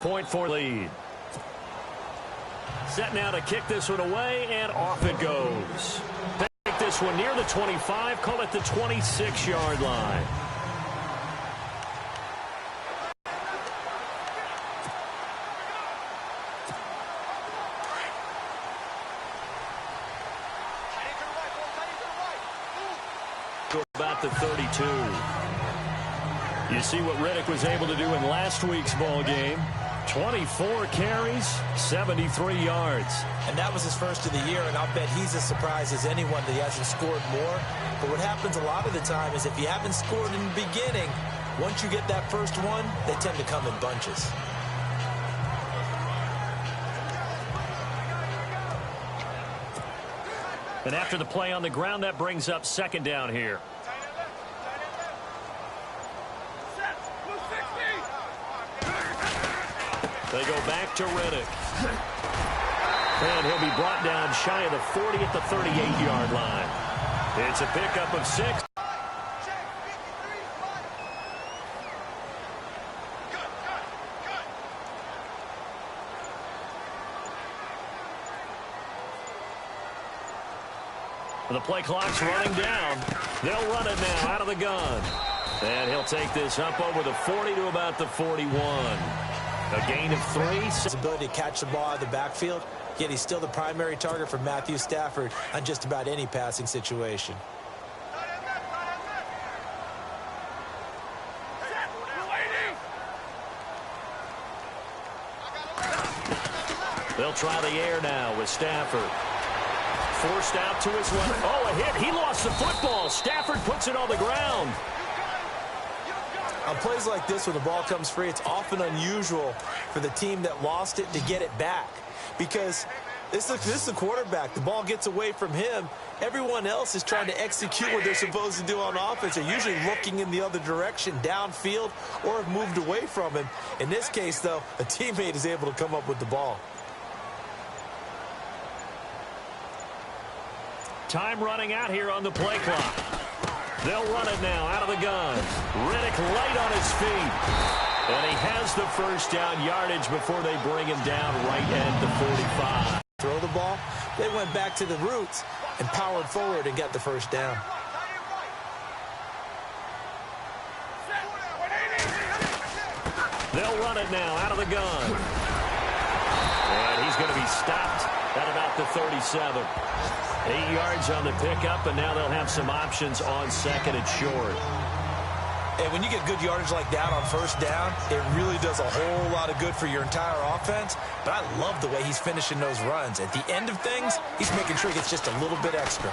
Point for lead. Set now to kick this one away, and off it goes. Take this one near the 25, call it the 26-yard line. To about the 32. You see what Riddick was able to do in last week's ball game. 24 carries, 73 yards. And that was his first of the year, and I'll bet he's as surprised as anyone that he hasn't scored more. But what happens a lot of the time is if you haven't scored in the beginning, once you get that first one, they tend to come in bunches. And after the play on the ground, that brings up second down here. They go back to Riddick. And he'll be brought down shy of the 40 at the 38-yard line. It's a pickup of 6. The play clock's running down. They'll run it now out of the gun. And he'll take this up over the 40 to about the 41. A gain of 3. His ability to catch the ball out of the backfield, yet he's still the primary target for Matthew Stafford on just about any passing situation. They'll try the air now with Stafford. Forced out to his left. Oh, a hit. He lost the football. Stafford puts it on the ground. On plays like this, when the ball comes free, it's often unusual for the team that lost it to get it back. Because this is the quarterback. The ball gets away from him. Everyone else is trying to execute what they're supposed to do on offense. They're usually looking in the other direction, downfield, or have moved away from him. In this case, though, a teammate is able to come up with the ball. Time running out here on the play clock. They'll run it now out of the gun. Riddick light on his feet. And he has the first down yardage before they bring him down right at the 45. Throw the ball. They went back to the roots and powered forward and got the first down. They'll run it now out of the gun. And he's going to be stopped at about the 37. 8 yards on the pickup, and now they'll have some options on second and short. And when you get good yardage like that on first down, it really does a whole lot of good for your entire offense. But I love the way he's finishing those runs. At the end of things, he's making sure he gets just a little bit extra.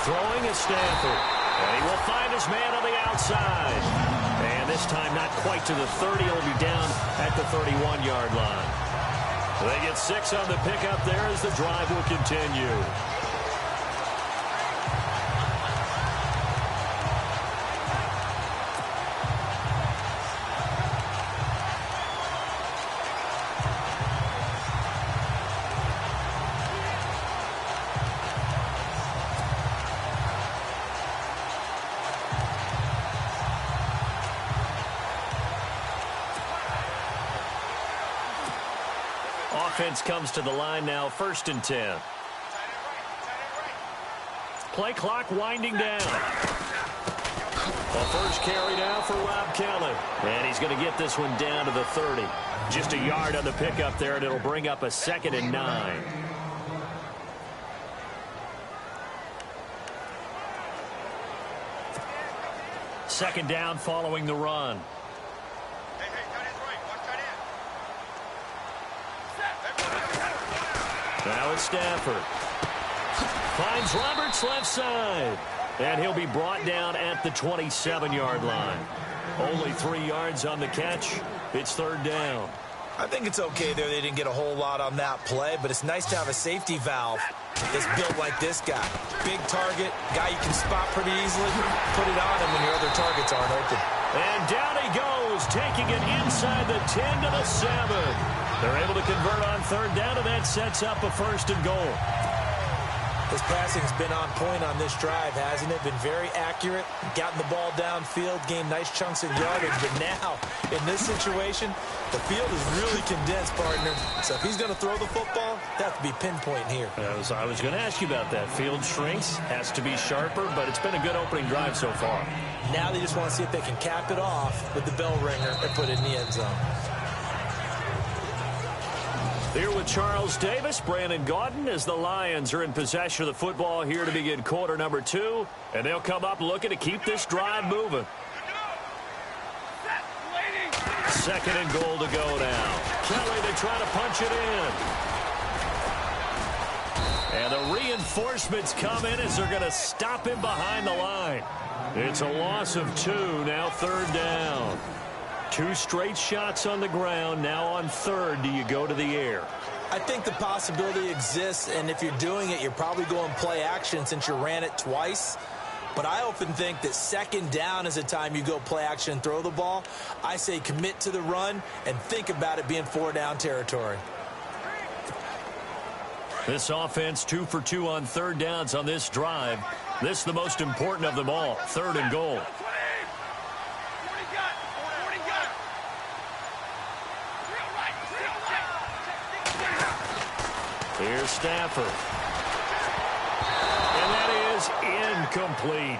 Throwing is Stafford. And he will find his man on the outside. And this time not quite to the 30. He'll be down at the 31-yard line. They get 6 on the pickup there as the drive will continue. Offense comes to the line now, 1st and 10. Play clock winding down. The first carry now for Rob Kelly. And he's going to get this one down to the 30. Just a yard on the pickup there, and it'll bring up a 2nd and 9. Second down following the run. Now it's Stafford. Finds Roberts left side. And he'll be brought down at the 27-yard line. Only 3 yards on the catch. It's 3rd down. I think it's okay there. They didn't get a whole lot on that play, but it's nice to have a safety valve that's built like this guy. Big target, guy you can spot pretty easily. Put it on him when your other targets aren't open. And down he goes, taking it inside the 10 to the 7. They're able to convert on 3rd down, and that sets up a 1st and goal. His passing's been on point on this drive, hasn't it? Been very accurate, gotten the ball downfield, gained nice chunks of yardage. But now, in this situation, the field is really condensed, partner. So if he's going to throw the football, that has to be pinpoint here. I was going to ask you about that. Field shrinks, has to be sharper, but it's been a good opening drive so far. Now they just want to see if they can cap it off with the bell ringer and put it in the end zone. Here with Charles Davis, Brandon Gaudin, as the Lions are in possession of the football here to begin quarter number 2. And they'll come up looking to keep this drive moving. Second and goal to go now. Kelly, they try to punch it in. And the reinforcements come in as they're going to stop him behind the line. It's a loss of 2, now third down. 2 straight shots on the ground. Now on third, do you go to the air? I think the possibility exists, and if you're doing it, you're probably going play action since you ran it twice. But I often think that second down is the time you go play action and throw the ball. I say commit to the run and think about it being 4-down territory. This offense 2 for 2 on third downs on this drive. This is the most important of them all, third and goal. Here's Stafford. And that is incomplete.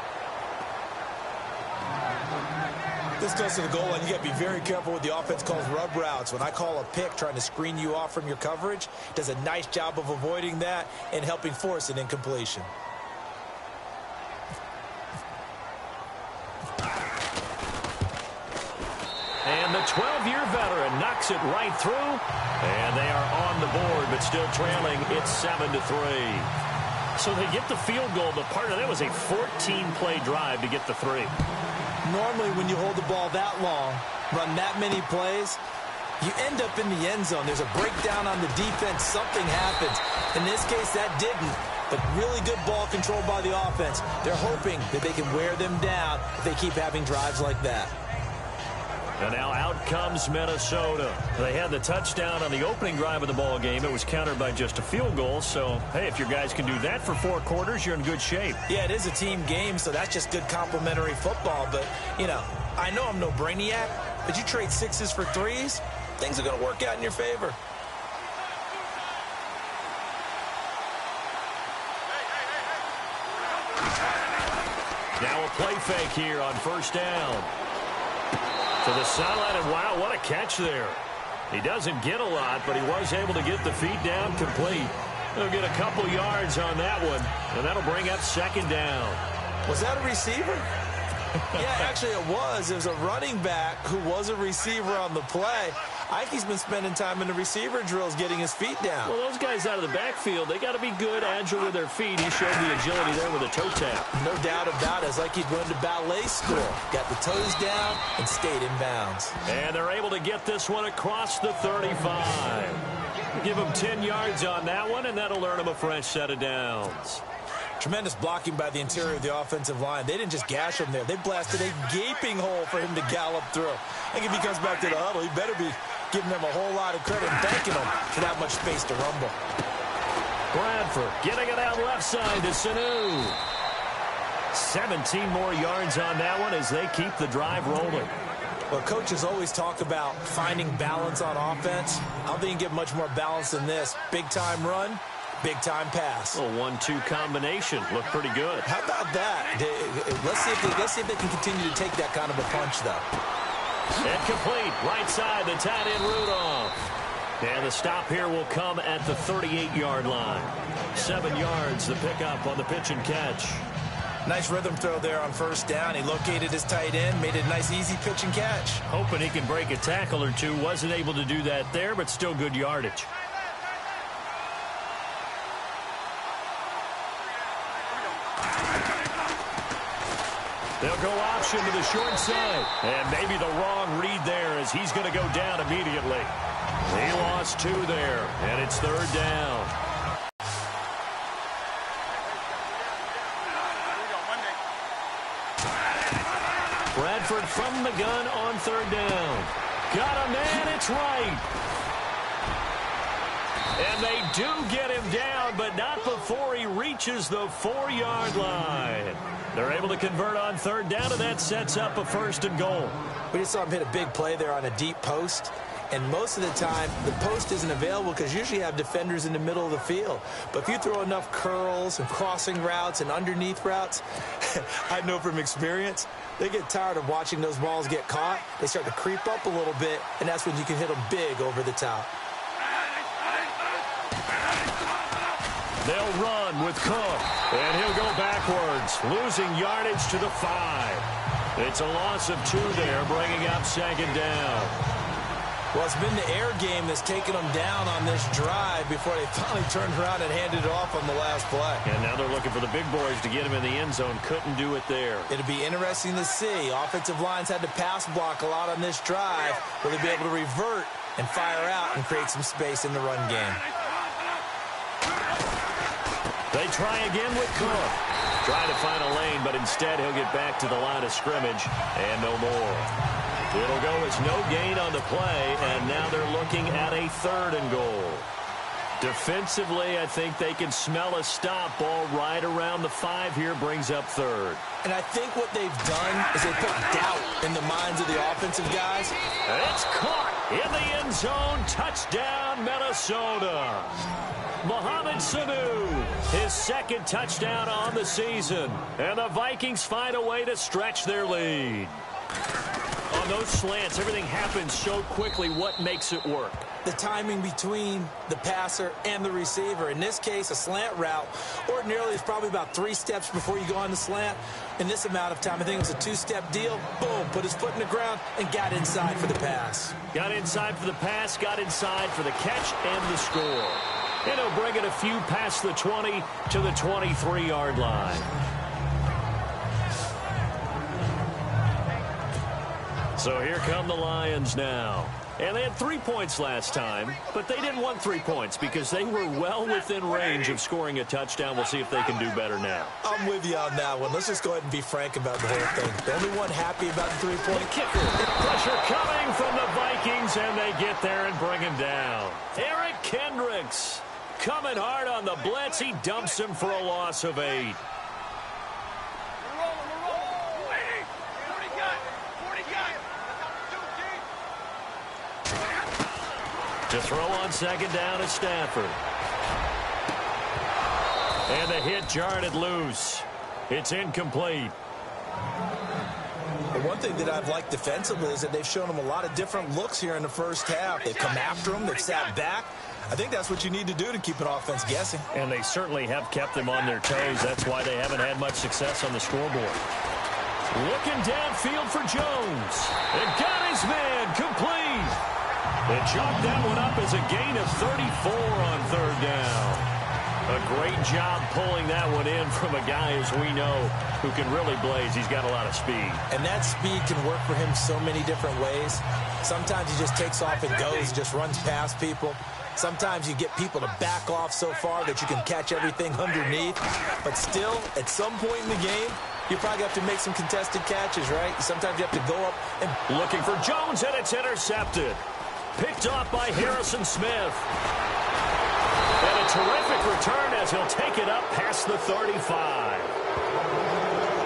This goes to the goal line. You got to be very careful with the offense calls rub routes. When I call a pick trying to screen you off from your coverage, does a nice job of avoiding that and helping force an incompletion. And the 12-year veteran knocks it right through. And they are on the board, but still trailing. It's 7-3. So they get the field goal, but part of that was a 14-play drive to get the 3. Normally, when you hold the ball that long, run that many plays, you end up in the end zone. There's a breakdown on the defense. Something happens. In this case, that didn't. But really good ball control by the offense. They're hoping that they can wear them down if they keep having drives like that. And now out comes Minnesota. They had the touchdown on the opening drive of the ball game. It was countered by just a field goal. So, hey, if your guys can do that for 4 quarters, you're in good shape. Yeah, it is a team game, so that's just good complementary football. But, you know, I know I'm no brainiac, but you trade 6s for 3s, things are going to work out in your favor. Now a play fake here on first down. To the sideline, and wow, what a catch there. He doesn't get a lot, but he was able to get the feet down complete. He'll get a couple yards on that one, and that'll bring up second down. Was that a receiver? Yeah, actually it was. It was a running back who was a receiver on the play. I think he's been spending time in the receiver drills getting his feet down. Well, those guys out of the backfield, they got to be good, agile with their feet. He showed the agility there with a toe tap. No doubt about it. It's like he'd run to ballet school. Got the toes down and stayed in bounds. And they're able to get this one across the 35. Give him 10 yards on that one, and that'll earn him a fresh set of downs. Tremendous blocking by the interior of the offensive line. They didn't just gash him there. They blasted a gaping hole for him to gallop through. I think if he comes back to the huddle, he better be giving them a whole lot of credit and thanking them for that much space to rumble. Bradford getting it out left side to Sanu. 17 more yards on that one as they keep the drive rolling. Well, coaches always talk about finding balance on offense. I don't think you get much more balance than this. Big-time run, big-time pass. A 1-2 combination. Looked pretty good. How about that? Let's see if they can continue to take that kind of a punch, though. Incomplete. Right side, the tight end Rudolph. And the stop here will come at the 38-yard line. 7 yards, the pickup on the pitch and catch. Nice rhythm throw there on first down. He located his tight end, made it a nice, easy pitch and catch. Hoping he can break a tackle or two. Wasn't able to do that there, but still good yardage. They'll go option to the short side. And maybe the wrong read there as he's going to go down immediately. He lost 2 there, and it's third down. Bradford from the gun on third down. Got a man, it's right. And they do get him down, but not before he reaches the 4-yard line. They're able to convert on third down, and that sets up a 1st and goal. We just saw him hit a big play there on a deep post. And most of the time, the post isn't available because usually you have defenders in the middle of the field. But if you throw enough curls and crossing routes and underneath routes, I know from experience, they get tired of watching those balls get caught. They start to creep up a little bit, and that's when you can hit them big over the top. They'll run with Cook, and he'll go backwards, losing yardage to the 5. It's a loss of 2 there, bringing up 2nd down. Well, it's been the air game that's taken them down on this drive before they finally turned around and handed it off on the last play. And now they're looking for the big boys to get him in the end zone. Couldn't do it there. It'll be interesting to see. Offensive lines had to pass block a lot on this drive. Will they be able to revert and fire out and create some space in the run game? They try again with Cook. Trying to find a lane, but instead he'll get back to the line of scrimmage and no more. It'll go as no gain on the play, and now they're looking at a 3rd and goal. Defensively, I think they can smell a stop. Ball right around the 5 here, brings up 3rd. And I think what they've done is they put doubt in the minds of the offensive guys. It's caught in the end zone. Touchdown, Minnesota. Mohamed Sanu, his 2nd touchdown on the season. And the Vikings find a way to stretch their lead. On those slants, everything happens so quickly. What makes it work? The timing between the passer and the receiver. In this case, a slant route ordinarily is probably about 3 steps before you go on the slant. In this amount of time, I think it was a 2-step deal. Boom, put his foot in the ground and got inside for the pass. Got inside for the pass, got inside for the catch and the score. And he'll bring it a few past the 20 to the 23-yard line. So here come the Lions now. And they had 3 points last time, but they didn't want 3 points because they were well within range of scoring a touchdown. We'll see if they can do better now. I'm with you on that one. Let's just go ahead and be frank about the whole thing. The only one happy about the 3-point kicker. Pressure coming from the Vikings, and they get there and bring him down. Eric Kendricks coming hard on the blitz. He dumps him for a loss of 8. To throw on 2nd down is Stafford. And the hit jarred it loose. It's incomplete. The one thing that I've liked defensively is that they've shown them a lot of different looks here in the first half. They've come after them. They've sat back. I think that's what you need to do to keep an offense guessing. And they certainly have kept them on their toes. That's why they haven't had much success on the scoreboard. Looking downfield for Jones. And got his man complete. They chalked that one up as a gain of 34 on 3rd down. A great job pulling that one in from a guy, as we know, who can really blaze. He's got a lot of speed. And that speed can work for him so many different ways. Sometimes he just takes off and goes, just runs past people. Sometimes you get people to back off so far that you can catch everything underneath. But still, at some point in the game, you probably have to make some contested catches, right? Sometimes you have to go up and... Looking for Jones, and it's intercepted. Picked off by Harrison Smith. And a terrific return as he'll take it up past the 35.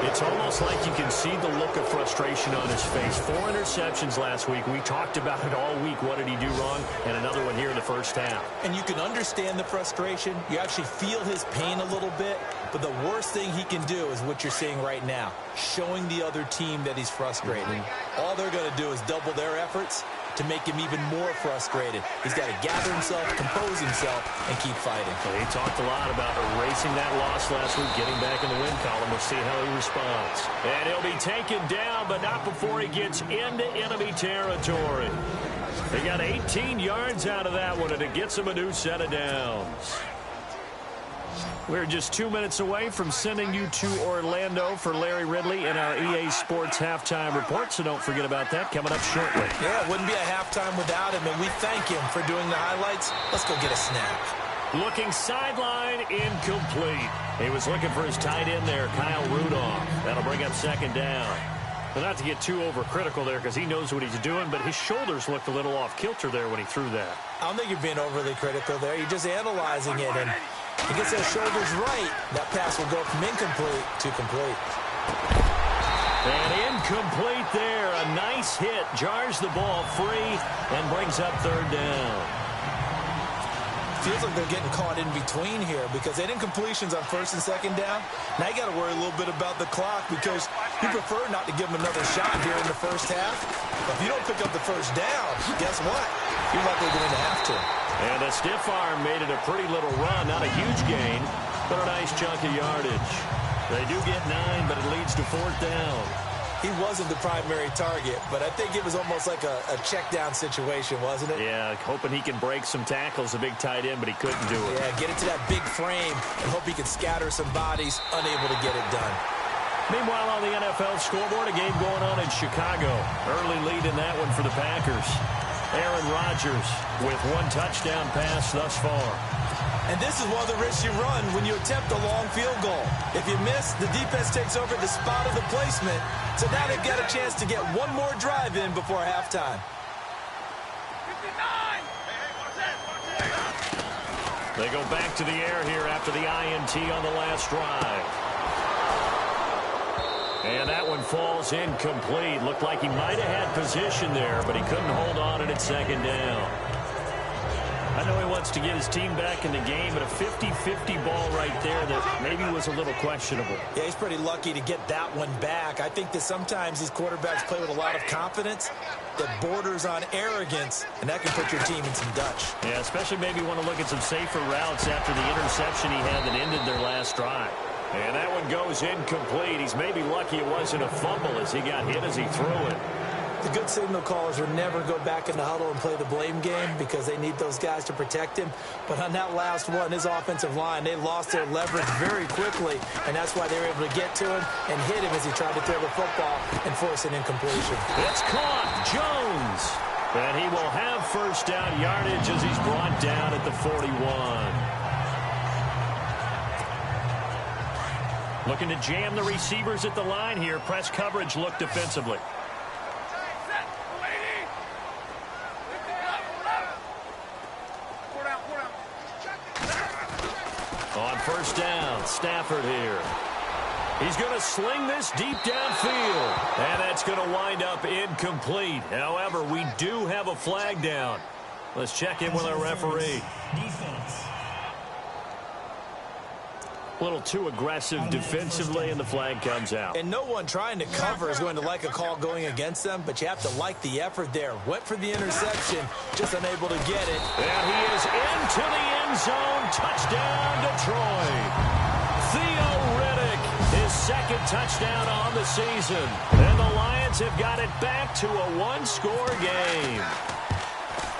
It's almost like you can see the look of frustration on his face. 4 interceptions last week. We talked about it all week. What did he do wrong? And another one here in the first half. And you can understand the frustration. You actually feel his pain a little bit. But the worst thing he can do is what you're seeing right now, showing the other team that he's frustrated. All they're going to do is double their efforts to make him even more frustrated. He's got to gather himself, compose himself, and keep fighting. Well, he talked a lot about erasing that loss last week, getting back in the win column. We'll see how he responds. And he'll be taken down, but not before he gets into enemy territory. They got 18 yards out of that one, and it gets him a new set of downs. We're just 2 minutes away from sending you to Orlando for Larry Ridley in our EA Sports Halftime Report, so don't forget about that coming up shortly. Yeah, it wouldn't be a halftime without him, and we thank him for doing the highlights. Let's go get a snap. Looking sideline, incomplete. He was looking for his tight end there, Kyle Rudolph. That'll bring up 2nd down. Well, not to get too overcritical there because he knows what he's doing, but his shoulders looked a little off kilter there when he threw that. I don't think you're being overly critical there. You're just analyzing it, and he gets those shoulders right. That pass will go from incomplete to complete. And incomplete there. A nice hit. Jars the ball free and brings up third down. Feels like they're getting caught in between here because they didn't incompletions on first and second down. Now you got to worry a little bit about the clock because you prefer not to give them another shot here in the first half. But if you don't pick up the first down, guess what? You're likely going to have to. And a stiff arm made it a pretty little run. Not a huge gain, but a nice chunk of yardage. They do get 9, but it leads to fourth down. He wasn't the primary target, but I think it was almost like a check down situation, wasn't it? Yeah, hoping he can break some tackles, a big tight end, but he couldn't do it. Yeah, get it to that big frame and hope he can scatter some bodies, unable to get it done. Meanwhile, on the NFL scoreboard, a game going on in Chicago. Early lead in that one for the Packers. Aaron Rodgers with 1 touchdown pass thus far. And this is one of the risks you run when you attempt a long field goal. If you miss, the defense takes over the spot of the placement. So now they've got a chance to get one more drive in before halftime. They go back to the air here after the INT on the last drive. And that one falls incomplete. Looked like he might have had position there, but he couldn't hold on at second down. I know he wants to get his team back in the game, but a 50-50 ball right there that maybe was a little questionable. Yeah, he's pretty lucky to get that one back. I think that sometimes these quarterbacks play with a lot of confidence that borders on arrogance, and that can put your team in some Dutch. Yeah, especially maybe want to look at some safer routes after the interception he had that ended their last drive. And that one goes incomplete. He's maybe lucky it wasn't a fumble as he got hit as he threw it. The good signal callers would never go back in the huddle and play the blame game because they need those guys to protect him. But on that last one, his offensive line, they lost their leverage very quickly, and that's why they were able to get to him and hit him as he tried to throw the football and force an incompletion. It's caught. Jones. And he will have first down yardage as he's brought down at the 41. Looking to jam the receivers at the line here. Press coverage look defensively. On first down, Stafford here. He's going to sling this deep downfield. And that's going to wind up incomplete. However, we do have a flag down. Let's check in with our referee. Defense. A little too aggressive defensively, and the flag comes out. And no one trying to cover is going to like a call going against them, but you have to like the effort there. Went for the interception, just unable to get it. And he is into the end zone. Touchdown, Detroit. Theo Riddick, his second touchdown on the season. And the Lions have got it back to a one-score game.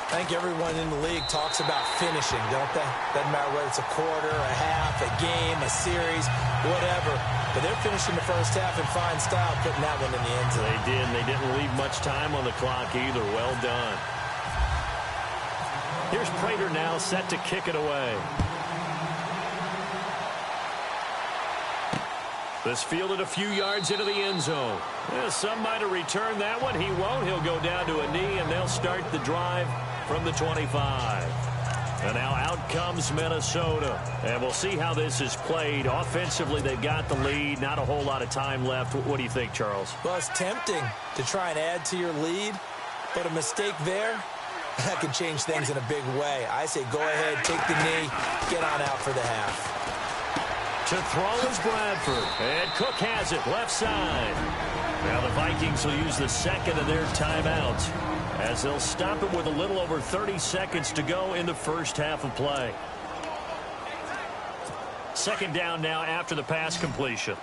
I think everyone in the league talks about finishing, don't they? Doesn't matter whether it's a quarter, a half, a game, a series, whatever. But they're finishing the first half in fine style, putting that one in the end zone. They did, and they didn't leave much time on the clock either. Well done. Here's Prater now set to kick it away. This fielded a few yards into the end zone. Yeah, some might have returned that one. He won't. He'll go down to a knee, and they'll start the drive from the 25. And now out comes Minnesota. And we'll see how this is played. Offensively, they've got the lead. Not a whole lot of time left. What do you think, Charles? Well, it's tempting to try and add to your lead, but a mistake there, that could change things in a big way. I say go ahead, take the knee, get on out for the half. To throw is Bradford. And Cook has it left side. Now the Vikings will use the second of their timeouts as they'll stop it with a little over 30 seconds to go in the first half of play. Second down now after the pass completion.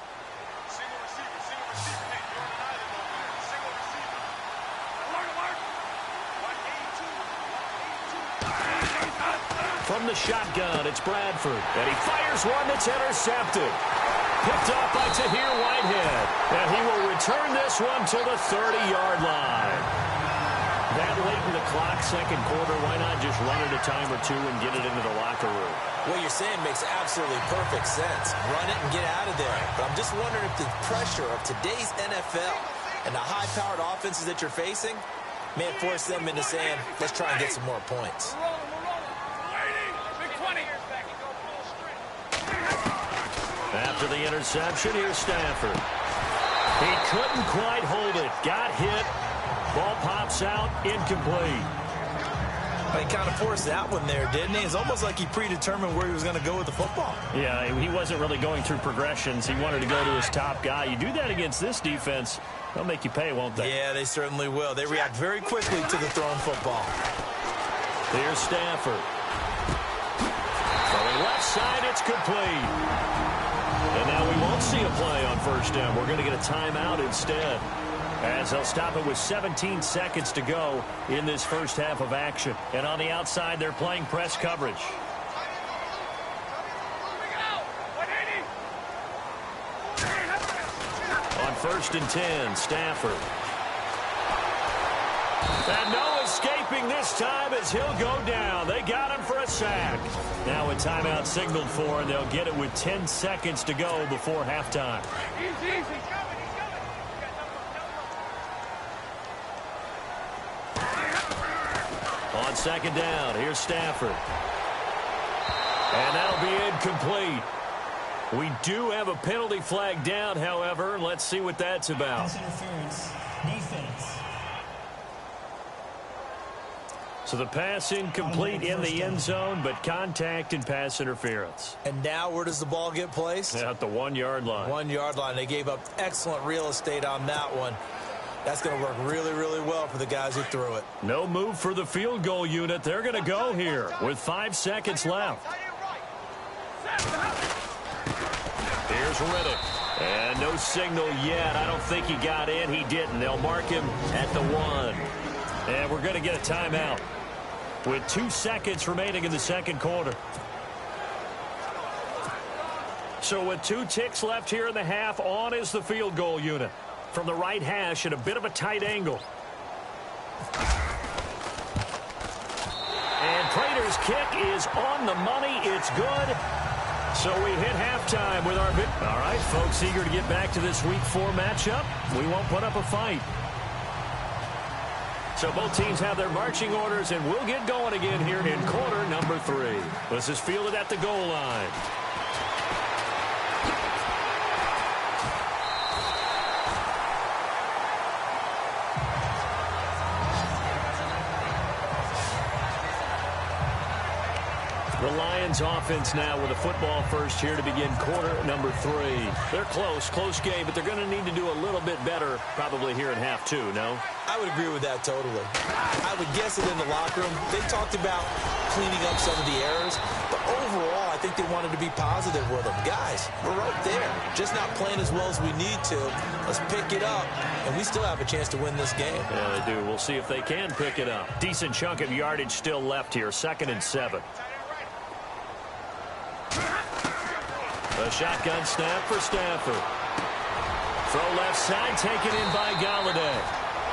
From the shotgun, it's Bradford. And he fires one that's intercepted. Picked up by Tahir Whitehead. And he will return this one to the 30-yard line. That late in the clock, second quarter, why not just run it a time or two and get it into the locker room? What you're saying makes absolutely perfect sense. Run it and get out of there. But I'm just wondering if the pressure of today's NFL And the high-powered offenses that you're facing may have forced them into saying, let's try and get some more points. After the interception, here's Stafford. He couldn't quite hold it. Got hit. Ball pops out, incomplete. He kind of forced that one there, didn't he? It's almost like he predetermined where he was going to go with the football. Yeah, he wasn't really going through progressions. He wanted to go to his top guy. You do that against this defense, they'll make you pay, won't they? Yeah, they certainly will. They react very quickly to the thrown football. Here's Stafford. Throwing left side, it's complete. And now we won't see a play on first down. We're going to get a timeout instead, as they'll stop it with 17 seconds to go in this first half of action. And on the outside, they're playing press coverage. On 1st and 10, Stafford. And no escaping this time as he'll go down. They got him for a sack. Now a timeout signaled for, and they'll get it with 10 seconds to go before halftime. On 2nd down, here's Stafford. And that'll be incomplete. We do have a penalty flag down, however. Let's see what that's about. Pass interference, defense. So the pass incomplete in the end zone, but contact and pass interference. And now where does the ball get placed? At the 1-yard line. 1-yard line. They gave up excellent real estate on that one. That's going to work really, really well for the guys who threw it. No move for the field goal unit. They're going to go here with 5 seconds left. Here's Riddick. And no signal yet. I don't think he got in. He didn't. They'll mark him at the 1. And we're going to get a timeout with 2 seconds remaining in the second quarter. So with 2 ticks left here in the half, on is the field goal unit. From the right hash at a bit of a tight angle. And Prater's kick is on the money. It's good. So we hit halftime with our... All right, folks, eager to get back to this Week 4 matchup. We won't put up a fight. So both teams have their marching orders, and we'll get going again here in quarter number 3. This is fielded at the goal line. The Lions offense now with a football first here to begin quarter number 3. They're close game, but they're going to need to do a little bit better probably here in half 2, no? I would agree with that totally. I would guess it in the locker room. They talked about cleaning up some of the errors, but overall I think they wanted to be positive with them. Guys, we're right there. Just not playing as well as we need to. Let's pick it up, and we still have a chance to win this game. Yeah, they do. We'll see if they can pick it up. Decent chunk of yardage still left here. 2nd and 7. A shotgun snap for Stafford. Throw left side, taken in by Galladay.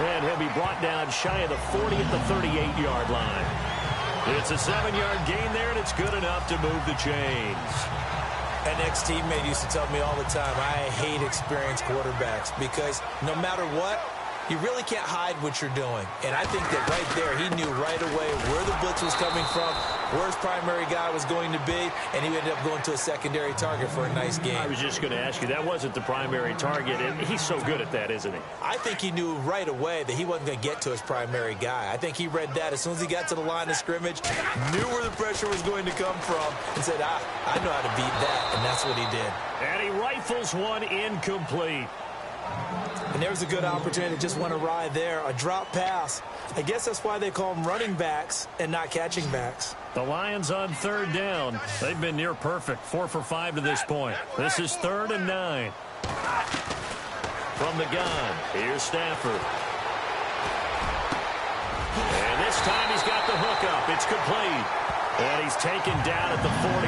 And he'll be brought down shy of the 40 at the 38-yard line. It's a 7-yard gain there, and it's good enough to move the chains. An ex-teammate used to tell me all the time, I hate experienced quarterbacks because no matter what, you really can't hide what you're doing. And I think that right there, he knew right away where the blitz was coming from, where his primary guy was going to be, and he ended up going to a secondary target for a nice game. I was just going to ask you, that wasn't the primary target, and he's so good at that, isn't he? I think he knew right away that he wasn't going to get to his primary guy. I think he read that as soon as he got to the line of scrimmage, knew where the pressure was going to come from, and said, I know how to beat that, and that's what he did. And he rifles one incomplete. And there's a good opportunity that just went awry there. A drop pass. I guess that's why they call them running backs and not catching backs. The Lions on 3rd down. They've been near perfect. 4 for 5 to this point. This is 3rd and 9. From the gun, here's Stafford. And this time he's got the hook up. It's complete. And he's taken down at the 43,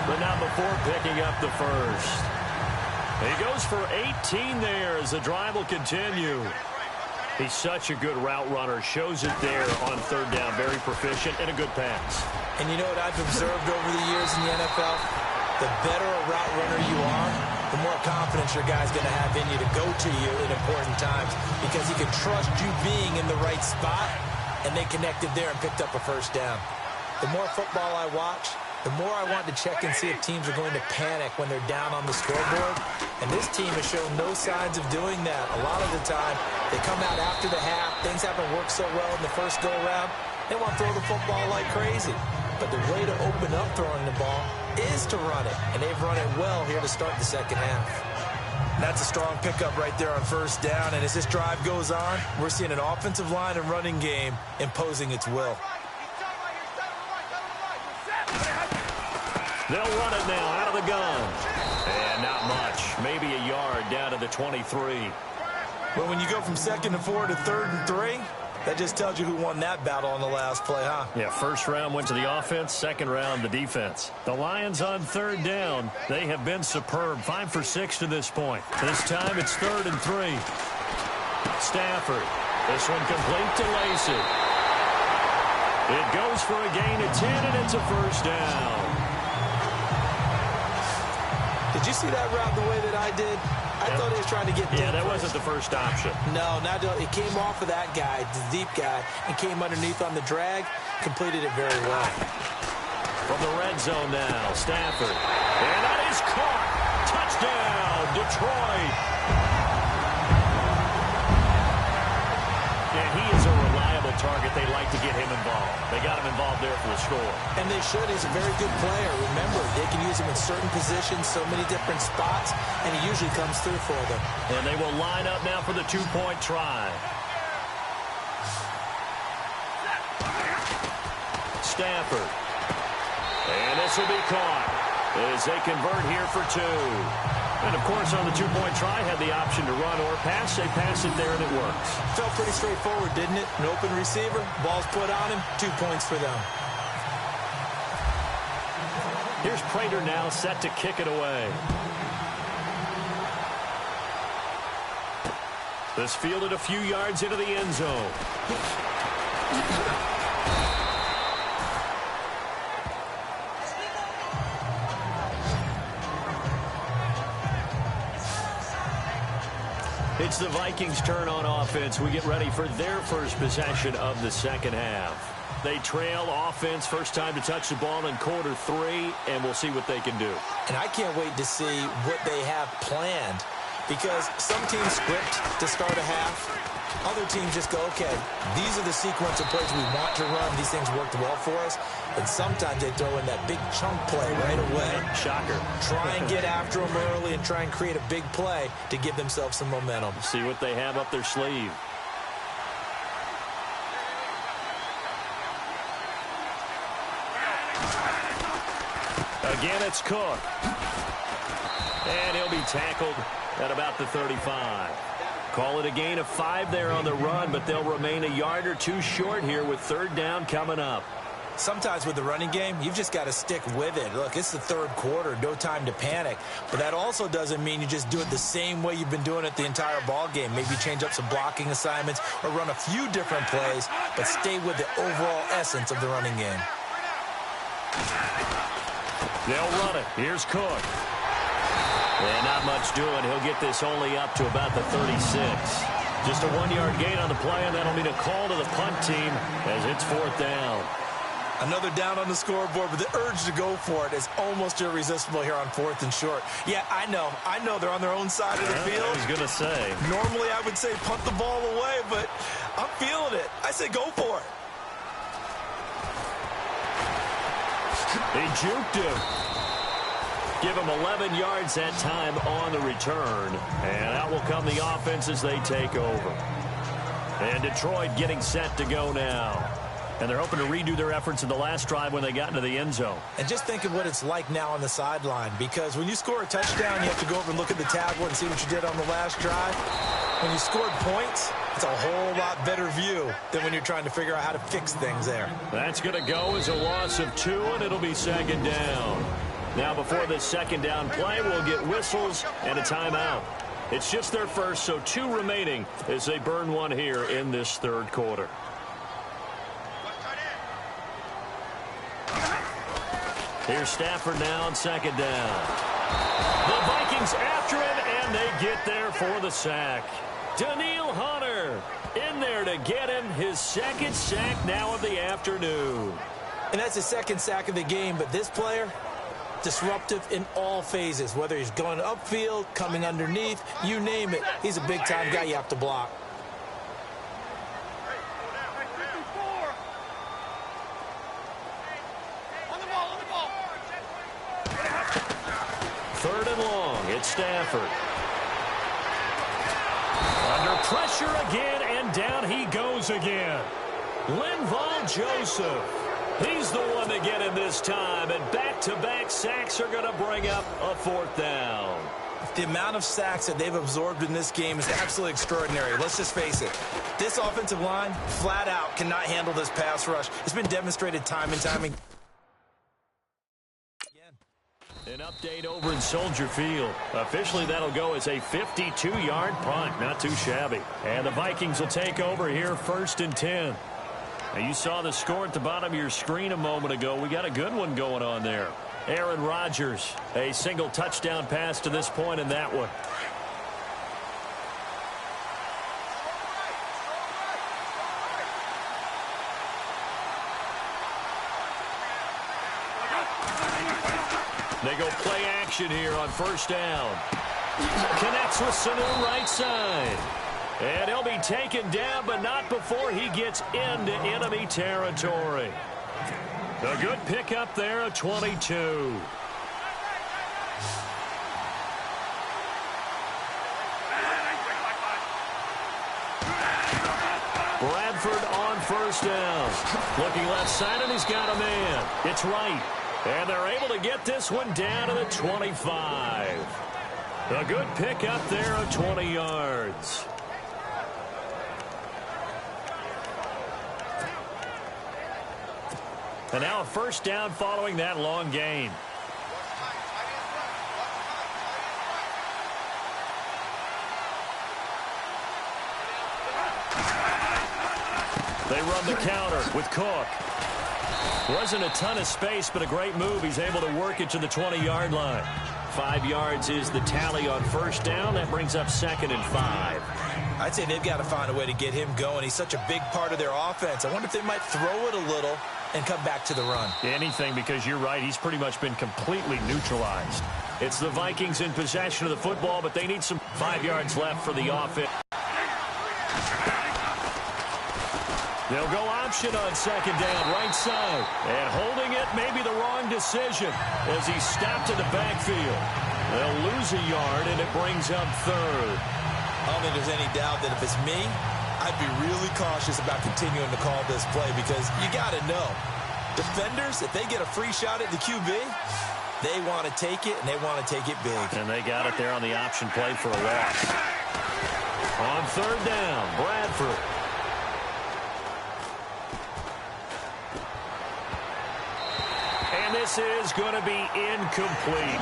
but not before picking up the first. He goes for 18 there as the drive will continue. He's such a good route runner. Shows it there on 3rd down. Very proficient and a good pass. And you know what I've observed over the years in the NFL? The better a route runner you are, the more confidence your guy's going to have in you to go to you in important times because he can trust you being in the right spot, and they connected there and picked up a first down. The more football I watch, the more I want to check and see if teams are going to panic when they're down on the scoreboard. And this team has shown no signs of doing that. A lot of the time, they come out after the half. Things haven't worked so well in the first go-around. They want to throw the football like crazy. But the way to open up throwing the ball is to run it. And they've run it well here to start the second half. That's a strong pickup right there on first down. And as this drive goes on, we're seeing an offensive line and running game imposing its will. They'll run it now out of the gun. And not much. Maybe a yard down to the 23. But when you go from 2nd and 4 to 3rd and 3, that just tells you who won that battle on the last play, huh? Yeah, first round went to the offense, second round the defense. The Lions on 3rd down. They have been superb. 5 for 6 to this point. This time it's 3rd and 3. Stafford. This one complete to Lacey. It goes for a gain of 10, and it's a first down. Did you see that route the way that I did? I thought he was trying to get deep. Yeah, that wasn't the first option. No, it came off of that guy, the deep guy, and came underneath on the drag. Completed it very well. From the red zone now, Stafford. And that is caught. Touchdown, Detroit. And he is a reliable target. They like to get him involved. They got him involved there for the score. And they should. He's a very good player. Remember, they can use him in certain positions, so many different spots, and he usually comes through for them. And they will line up now for the two-point try. Stafford. And this will be caught as they convert here for 2. And, of course, on the two-point try, had the option to run or pass. They pass it there, and it works. Felt pretty straightforward, didn't it? An open receiver, ball's put on him, 2 points for them. Here's Prater now set to kick it away. This fielded a few yards into the end zone. It's the Vikings' turn on offense. We get ready for their first possession of the second half. They trail offense, first time to touch the ball in quarter 3, and we'll see what they can do. And I can't wait to see what they have planned, because some teams script to start a half. Other teams just go, okay, these are the sequence of plays we want to run. These things worked well for us. And sometimes they throw in that big chunk play right away. Shocker. Try and get after them early and try and create a big play to give themselves some momentum. See what they have up their sleeve. Again, it's Cook. And he'll be tackled at about the 35. Call it a gain of 5 there on the run, but they'll remain a yard or 2 short here with 3rd down coming up. Sometimes with the running game, you've just got to stick with it. Look, it's the 3rd quarter, no time to panic. But that also doesn't mean you just do it the same way you've been doing it the entire ball game. Maybe change up some blocking assignments or run a few different plays, but stay with the overall essence of the running game. They'll run it. Here's Cook. And not much doing. He'll get this only up to about the 36. Just a 1-yard gain on the play, and that'll mean a call to the punt team as it's 4th down. Another down on the scoreboard, but the urge to go for it is almost irresistible here on 4th and short. Yeah, I know they're on their own side of the field. I was going to say. Normally I would say punt the ball away, but I'm feeling it. I say go for it. They juked him. Give him 11 yards that time on the return. And out will come the offense as they take over. And Detroit getting set to go now. And they're hoping to redo their efforts in the last drive when they got into the end zone. And just think of what it's like now on the sideline, because when you score a touchdown, you have to go over and look at the tablet and see what you did on the last drive. When you scored points, it's a whole lot better view than when you're trying to figure out how to fix things there. That's going to go as a loss of 2, and it'll be 2nd down. Now, before this 2nd down play, we'll get whistles and a timeout. It's just their first, so 2 remaining as they burn 1 here in this 3rd quarter. Here's Stafford now on 2nd down. The Vikings after him, and they get there for the sack. Daniil Hunter in there to get him his second sack now of the afternoon. And that's his second sack of the game, but this player, disruptive in all phases, whether he's going upfield, coming underneath, you name it. He's a big-time guy you have to block. Third and long, it's Stafford. Under pressure again, and down he goes again. Linval Joseph. He's the one to get him this time, and back-to-back sacks are going to bring up a fourth down. The amount of sacks that they've absorbed in this game is absolutely extraordinary. Let's just face it. This offensive line, flat out, cannot handle this pass rush. It's been demonstrated time and time again. An update over in Soldier Field. Officially, that'll go as a 52-yard punt. Not too shabby. And the Vikings will take over here, 1st and 10. Now, you saw the score at the bottom of your screen a moment ago. We got a good one going on there. Aaron Rodgers, a single touchdown pass to this point in that one. They go play action here on 1st down. Connects with Sanu right side. And he'll be taken down, but not before he gets into enemy territory. A good pickup there of 22. Bradford on 1st down. Looking left side, and he's got a man. It's right. And they're able to get this one down to the 25. A good pickup there of 20 yards. And now a 1st down following that long gain. They run the counter with Cook. Wasn't a ton of space, but a great move. He's able to work it to the 20-yard line. 5 yards is the tally on 1st down. That brings up 2nd and 5. I'd say they've got to find a way to get him going. He's such a big part of their offense. I wonder if they might throw it a little and come back to the run. Anything, because you're right. He's pretty much been completely neutralized. It's the Vikings in possession of the football, but they need some 5 yards left for the offense. They'll go option on 2nd down, right side. And holding it may be the wrong decision as he stopped in the backfield. They'll lose a yard, and it brings up 3rd. I don't think there's any doubt that if it's me, I'd be really cautious about continuing to call this play because you got to know. Defenders, if they get a free shot at the QB, they want to take it, and they want to take it big. And they got it there on the option play for a loss. On 3rd down, Bradford. And this is going to be incomplete.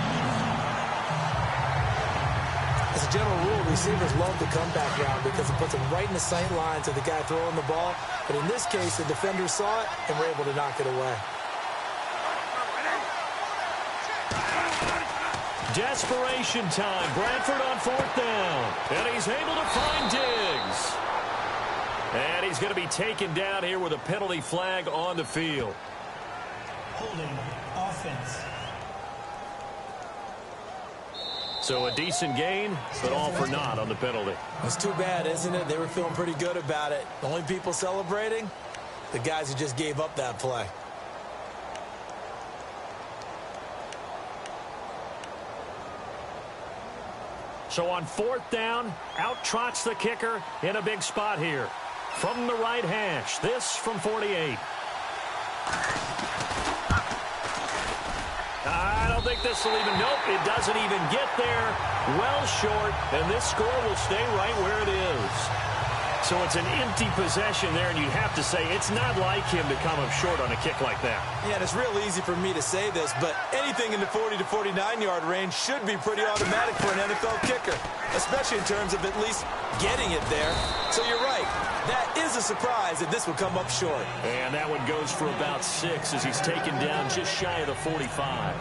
As a general rule, receivers love the comeback route because it puts them right in the sight lines of the guy throwing the ball. But in this case, the defenders saw it and were able to knock it away. Desperation time. Bradford on 4th down. And he's able to find Diggs. And he's going to be taken down here with a penalty flag on the field. Holding offense. So a decent gain, but all for naught on the penalty. It's too bad, isn't it? They were feeling pretty good about it. The only people celebrating, the guys who just gave up that play. So on 4th down, out trots the kicker in a big spot here. From the right hash, this from 48. I don't think this will even, nope, it doesn't even get there. Well short, and this score will stay right where it is. So it's an empty possession there, and you'd have to say it's not like him to come up short on a kick like that. Yeah, and it's real easy for me to say this, but anything in the 40 to 49-yard range should be pretty automatic for an NFL kicker, especially in terms of at least getting it there. So you're right. That is a surprise that this would come up short. And that one goes for about 6 as he's taken down just shy of the 45.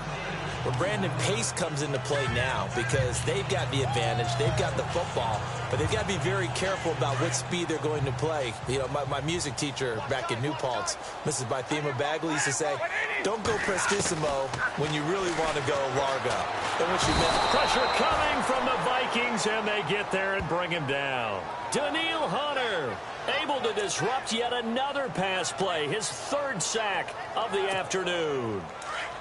Well, Brandon, pace comes into play now because they've got the advantage. They've got the football, but they've got to be very careful about what speed they're going to play. You know, my music teacher back in New Paltz, Mrs. Bythema Bagley, used to say, don't go prestissimo when you really want to go largo. And what she meant. Pressure coming from the Vikings, and they get there and bring him down. Daniil Hunter able to disrupt yet another pass play, his third sack of the afternoon.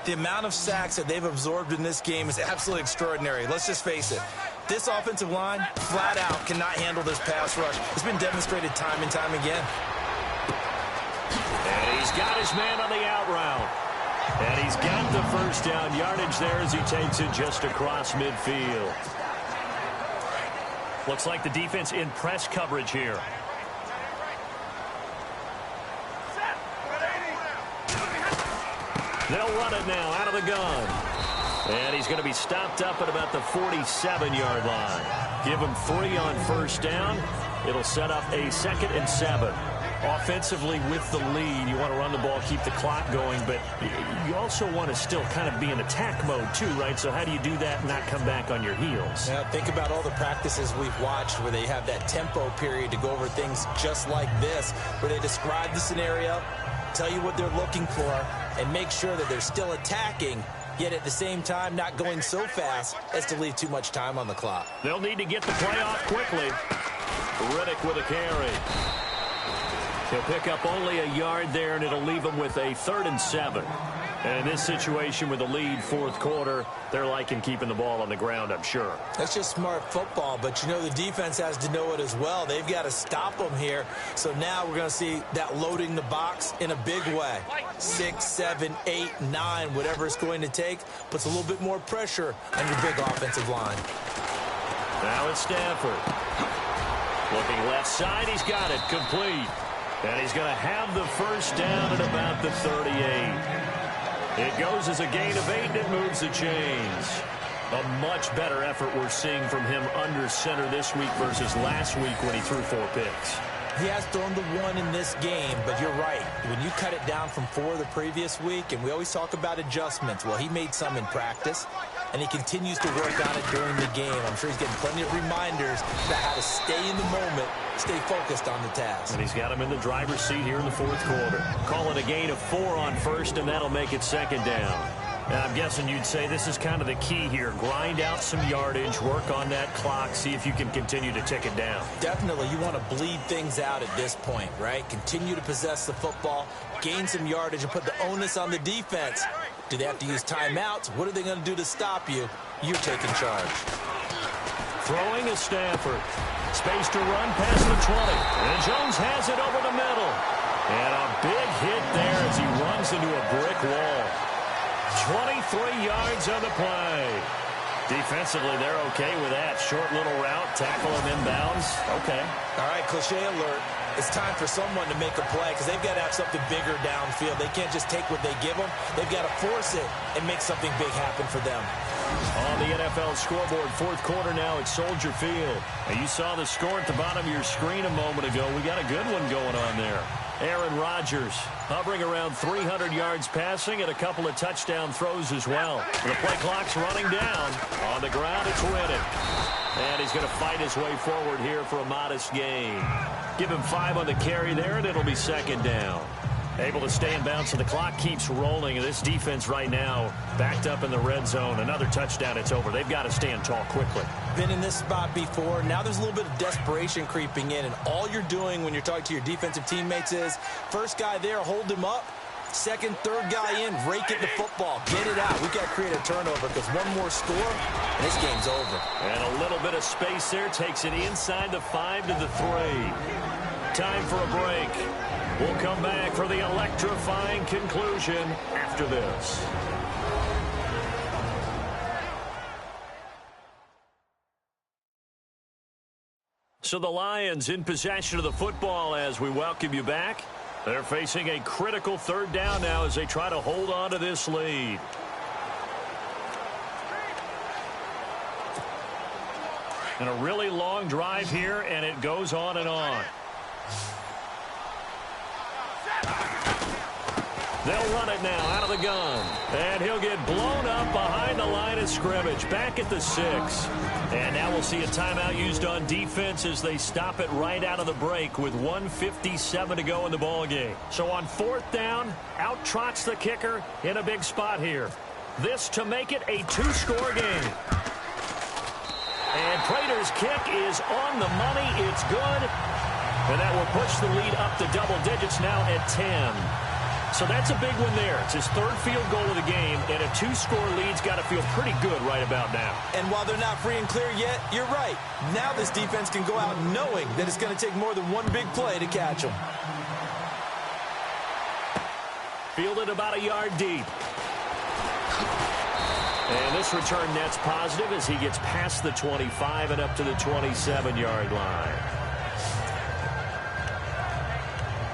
The amount of sacks that they've absorbed in this game is absolutely extraordinary. Let's just face it. This offensive line, flat out, cannot handle this pass rush. It's been demonstrated time and time again. And he's got his man on the out route. And he's got the first down yardage there as he takes it just across midfield. Looks like the defense in press coverage here. They'll run it now out of the gun. And he's going to be stopped up at about the 47-yard line. Give him 3 on first down. It'll set up a 2nd and 7. Offensively with the lead, you want to run the ball, keep the clock going, but you also want to still kind of be in attack mode too, right? So how do you do that and not come back on your heels? Now, think about all the practices we've watched where they have that tempo period to go over things just like this, where they describe the scenario, tell you what they're looking for, and make sure that they're still attacking, yet at the same time not going so fast as to leave too much time on the clock. They'll need to get the play off quickly. Riddick with a carry. He'll pick up only a yard there, and it'll leave him with a 3rd and 7. And in this situation with the lead, fourth quarter, they're liking keeping the ball on the ground, I'm sure. That's just smart football, but, you know, the defense has to know it as well. They've got to stop them here. So now we're going to see that loading the box in a big way. 6, 7, 8, 9, whatever it's going to take, puts a little bit more pressure on your big offensive line. Now it's Stafford. Looking left side, he's got it, complete. And he's going to have the first down at about the 38. It goes as a gain of 8, and it moves the chains. A much better effort we're seeing from him under center this week versus last week when he threw 4 picks. He has thrown the 1 in this game, but you're right. When you cut it down from 4 the previous week, and we always talk about adjustments, well, he made some in practice, and he continues to work on it during the game. I'm sure he's getting plenty of reminders about how to stay in the moment, stay focused on the task. And he's got him in the driver's seat here in the fourth quarter. Call it a gain of 4 on first, and that'll make it 2nd down. And I'm guessing you'd say this is kind of the key here. Grind out some yardage, work on that clock, see if you can continue to tick it down. Definitely, you want to bleed things out at this point, right? Continue to possess the football, gain some yardage, and put the onus on the defense. Do they have to use timeouts? What are they going to do to stop you? You're taking charge. Throwing is Stafford. Space to run past the 20. And Jones has it over the middle. And a big hit there as he runs into a brick wall. 23 yards on the play. Defensively, they're okay with that. Short little route, tackle him inbounds. Okay. All right, cliche alert. It's time for someone to make a play because they've got to have something bigger downfield. They can't just take what they give them. They've got to force it and make something big happen for them. On the NFL scoreboard, fourth quarter now at Soldier Field. And you saw the score at the bottom of your screen a moment ago. We got a good one going on there. Aaron Rodgers hovering around 300 yards passing and a couple of touchdown throws as well. The play clock's running down. On the ground, it's Riddick. And he's going to fight his way forward here for a modest gain. Give him 5 on the carry there, and it'll be 2nd down. Able to stay in bounds, so the clock keeps rolling. And this defense right now backed up in the red zone. Another touchdown, it's over. They've got to stand tall quickly. Been in this spot before. Now there's a little bit of desperation creeping in. And all you're doing when you're talking to your defensive teammates is, first guy there, hold him up. Second, third guy in, rake at the football. Get it out. We've got to create a turnover because one more score, and this game's over. And a little bit of space there takes it inside the 5 to the 3. Time for a break. We'll come back for the electrifying conclusion after this. So the Lions in possession of the football as we welcome you back. They're facing a critical 3rd down now as they try to hold on to this lead. And a really long drive here, and it goes on and on. They'll run it now out of the gun. And he'll get blown up behind the line of scrimmage. Back at the 6. And now we'll see a timeout used on defense as they stop it right out of the break with 1:57 to go in the ballgame. So on 4th down, out trots the kicker in a big spot here. This to make it a 2-score game. And Prater's kick is on the money. It's good. And that will push the lead up to double digits now at 10. So that's a big one there. It's his 3rd field goal of the game, and a 2-score lead's got to feel pretty good right about now. And while they're not free and clear yet, you're right. Now this defense can go out knowing that it's going to take more than one big play to catch them. Fielded about a yard deep. And this return net's positive as he gets past the 25 and up to the 27-yard line.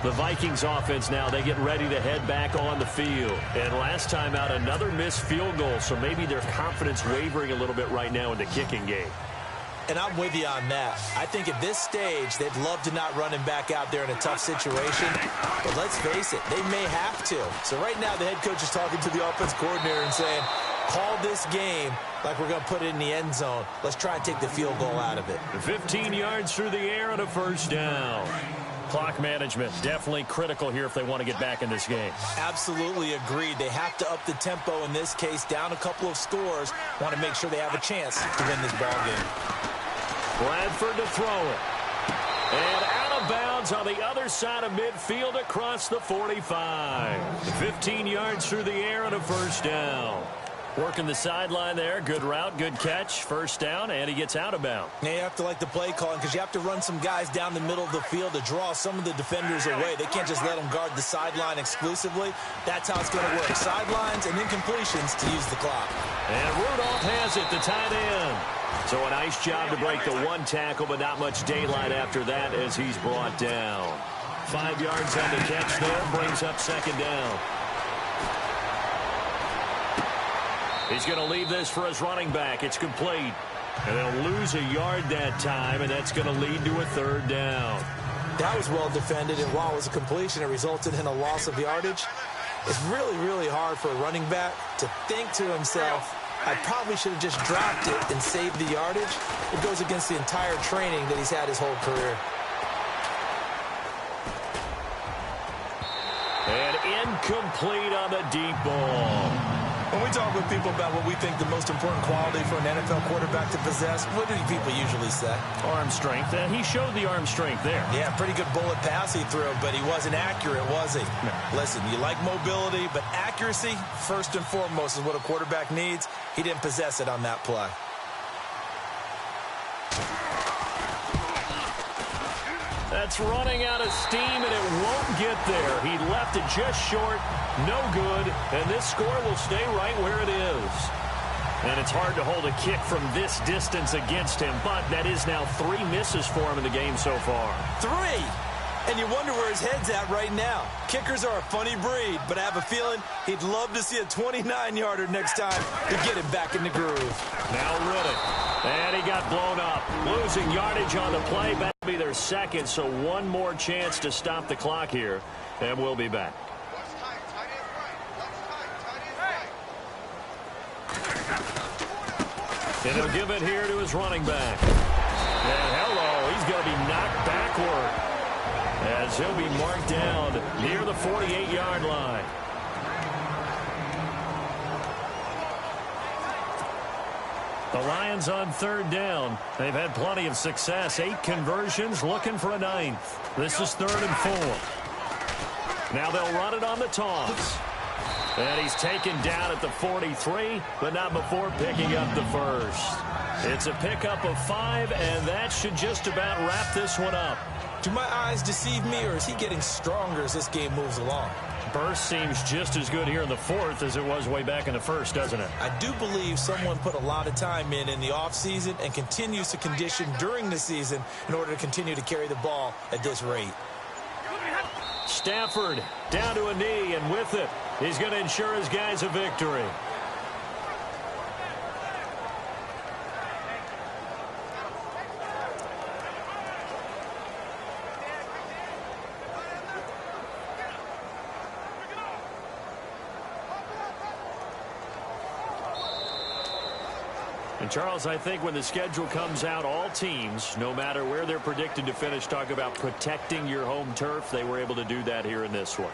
The Vikings offense now, they get ready to head back on the field. And last time out, another missed field goal, so maybe their confidence wavering a little bit right now in the kicking game. And I'm with you on that. I think at this stage, they'd love to not run him back out there in a tough situation. But let's face it, they may have to. So right now, the head coach is talking to the offense coordinator and saying, call this game like we're going to put it in the end zone. Let's try and take the field goal out of it. 15 yards through the air and a 1st down. Clock management definitely critical here if they want to get back in this game. Absolutely agreed. They have to up the tempo in this case, down a couple of scores. Want to make sure they have a chance to win this ball game. Bradford to throw it. And out of bounds on the other side of midfield across the 45. 15 yards through the air and a 1st down. Working the sideline there. Good route, good catch. 1st down, and he gets out of bounds. Now you have to like the play calling because you have to run some guys down the middle of the field to draw some of the defenders away. They can't just let them guard the sideline exclusively. That's how it's going to work. Sidelines and incompletions to use the clock. And Rudolph has it, the tight end. So a nice job to break the 1 tackle, but not much daylight after that as he's brought down. 5 yards on the catch there, brings up 2nd down. He's going to leave this for his running back. It's complete. And they'll lose a yard that time, and that's going to lead to a 3rd down. That was well defended, and while it was a completion, it resulted in a loss of yardage. It's really, really hard for a running back to think to himself, I probably should have just dropped it and saved the yardage. It goes against the entire training that he's had his whole career. And incomplete on the deep ball. When we talk with people about what we think the most important quality for an NFL quarterback to possess, what do people usually say? Arm strength. And he showed the arm strength there. Yeah, pretty good bullet pass he threw, but he wasn't accurate, was he? No. Listen, you like mobility, but accuracy, first and foremost, is what a quarterback needs. He didn't possess it on that play. That's running out of steam, and it won't get there. He left it just short. No good, and this score will stay right where it is. And it's hard to hold a kick from this distance against him, but that is now 3 misses for him in the game so far. 3! And you wonder where his head's at right now. Kickers are a funny breed, but I have a feeling he'd love to see a 29-yarder next time to get him back in the groove. Now Riddick, and he got blown up. Losing yardage on the play. That'll be their 2nd, so 1 more chance to stop the clock here, and we'll be back. And he'll give it here to his running back. And hello, he's going to be knocked backward as he'll be marked down near the 48-yard line. The Lions on 3rd down. They've had plenty of success. 8 conversions, looking for a 9th. This is 3rd and 4. Now they'll run it on the toss. And he's taken down at the 43, but not before picking up the 1st. It's a pickup of 5, and that should just about wrap this one up. Do my eyes deceive me, or is he getting stronger as this game moves along? Burst seems just as good here in the 4th as it was way back in the 1st, doesn't it? I do believe someone put a lot of time in the offseason and continues to condition during the season in order to continue to carry the ball at this rate. Stafford down to a knee, and with it, he's going to ensure his guys a victory. And, Charles, I think when the schedule comes out, all teams, no matter where they're predicted to finish, talk about protecting your home turf. They were able to do that here in this one.